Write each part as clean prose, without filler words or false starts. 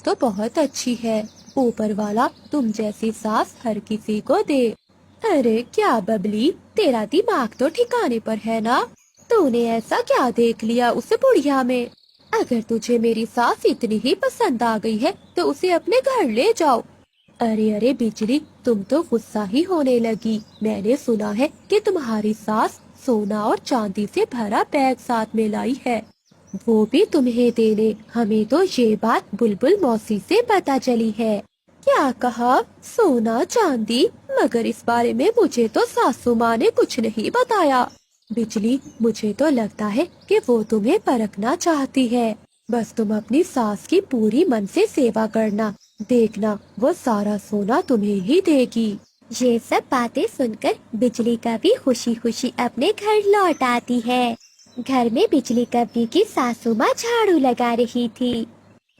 तो बहुत अच्छी है। ऊपर वाला तुम जैसी सास हर किसी को दे। अरे क्या बबली, तेरा दिमाग तो ठिकाने पर है ना? तूने ऐसा क्या देख लिया उस बुढ़िया में? अगर तुझे मेरी सास इतनी ही पसंद आ गई है तो उसे अपने घर ले जाओ। अरे अरे बिजली, तुम तो गुस्सा ही होने लगी। मैंने सुना है कि तुम्हारी सास सोना और चांदी से भरा बैग साथ में लाई है, वो भी तुम्हें देने। हमें तो ये बात बुलबुल मौसी से पता चली है। क्या कहा? सोना चांदी? मगर इस बारे में मुझे तो सासू माँ ने कुछ नहीं बताया। बिजली, मुझे तो लगता है कि वो तुम्हें परखना चाहती है। बस तुम अपनी सास की पूरी मन से सेवा करना, देखना वो सारा सोना तुम्हें ही देगी। ये सब बातें सुनकर बिजली कभी खुशी खुशी अपने घर लौट आती है। घर में बिजली कभी की सासू माँ झाड़ू लगा रही थी।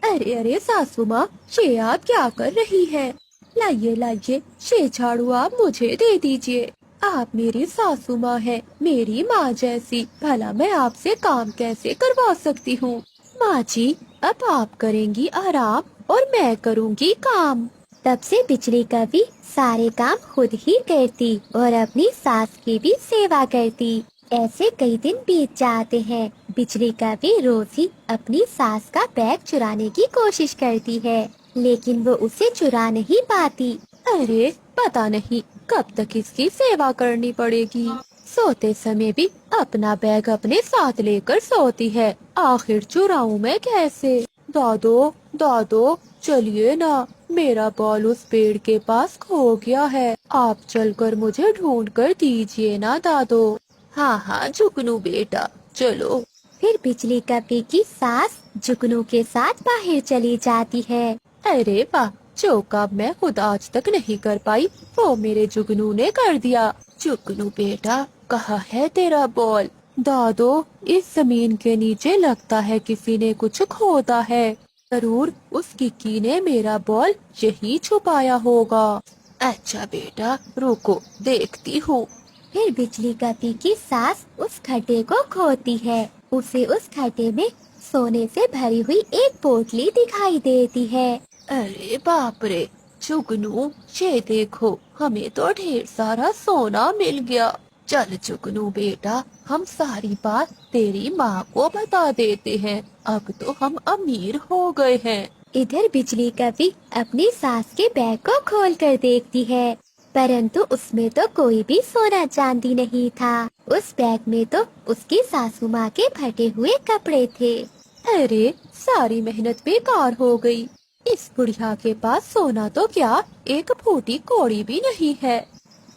अरे अरे सासू माँ, ये आप क्या कर रही हैं? लाइए लाइए, ये झाड़ू आप मुझे दे दीजिए। आप मेरी सासू माँ हैं, मेरी माँ जैसी। भला मैं आपसे काम कैसे करवा सकती हूँ? माँ जी, अब आप करेंगी आराम और मैं करूँगी काम। तब से बिजली कभी सारे काम खुद ही करती और अपनी सास की भी सेवा करती। ऐसे कई दिन बीत जाते हैं। बिजली कभी रोज ही अपनी सास का बैग चुराने की कोशिश करती है, लेकिन वो उसे चुरा नहीं पाती। अरे पता नहीं कब तक इसकी सेवा करनी पड़ेगी। सोते समय भी अपना बैग अपने साथ लेकर सोती है, आखिर चुराऊं मैं कैसे? दादो दादो, चलिए ना, मेरा बॉल उस पेड़ के पास खो गया है, आप चलकर मुझे ढूंढ कर दीजिए ना दादो। हाँ हाँ जुगनू बेटा, चलो। फिर बिजली कभी की सास जुगनू के साथ बाहर चली जाती है। अरे वाह, जो काम मैं खुद आज तक नहीं कर पाई वो मेरे जुगनू ने कर दिया। जुगनू बेटा, कहाँ है तेरा बॉल? दादो, इस जमीन के नीचे लगता है किसी ने कुछ खोदा है। जरूर उस किक्की ने मेरा बॉल यही छुपाया होगा। अच्छा बेटा, रुको देखती हूँ। फिर बिजली कभी की सास उस खड्डे को खोदती है। उसे उस खड्डे में सोने से भरी हुई एक पोटली दिखाई देती है। अरे बाप रे जुगनू, ये देखो, हमें तो ढेर सारा सोना मिल गया। चल जुगनू बेटा, हम सारी बात तेरी माँ को बता देते हैं। अब तो हम अमीर हो गए हैं। इधर बिजली कभी अपनी सास के बैग को खोल कर देखती है, परंतु उसमें तो कोई भी सोना चांदी नहीं था। उस बैग में तो उसकी सासू माँ के फटे हुए कपड़े थे। अरे सारी मेहनत बेकार हो गई। इस बुढ़िया के पास सोना तो क्या, एक फूटी कौड़ी भी नहीं है।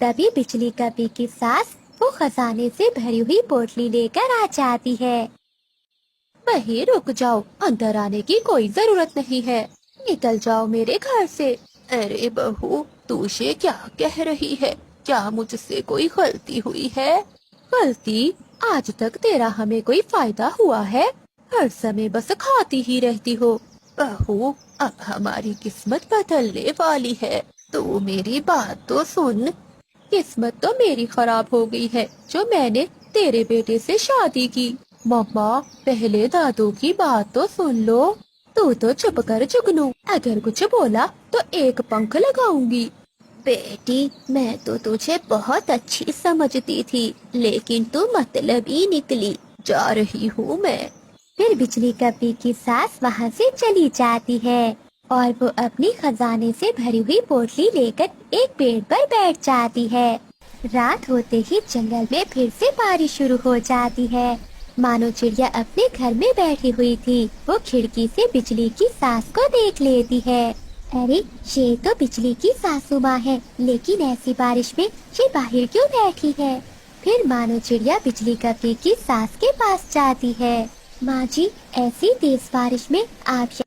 तभी बिजली कभी की सास वो खजाने से भरी हुई पोटली लेकर आ जाती है। वहीं रुक जाओ, अंदर आने की कोई जरूरत नहीं है, निकल जाओ मेरे घर से। अरे बहू, तू ये क्या कह रही है? क्या मुझसे कोई गलती हुई है? गलती? आज तक तेरा हमें कोई फायदा हुआ है? हर समय बस खाती ही रहती हो। बहू, अब हमारी किस्मत बदलने वाली है, तो मेरी बात तो सुन। किस्मत तो मेरी खराब हो गई है जो मैंने तेरे बेटे से शादी की। मम्मा, पहले दादू की बात तो सुन लो। तू तो चुप कर जुगनू, अगर कुछ बोला तो एक पंख लगाऊंगी। बेटी, मैं तो तुझे बहुत अच्छी समझती थी, लेकिन तू मतलबी निकली। जा रही हूँ मैं। फिर बिजली कभी की सास वहाँ से चली जाती है और वो अपनी खजाने से भरी हुई पोटली लेकर एक पेड़ पर बैठ जाती है। रात होते ही जंगल में फिर से बारिश शुरू हो जाती है। मानो चिड़िया अपने घर में बैठी हुई थी। वो खिड़की से बिजली की सास को देख लेती है। अरे ये तो बिजली की सासू माँ है, लेकिन ऐसी बारिश में ये बाहर क्यों बैठी है? फिर मानो चिड़िया बिजली कभी की सास के पास जाती है। माँ जी, ऐसी तेज बारिश में आप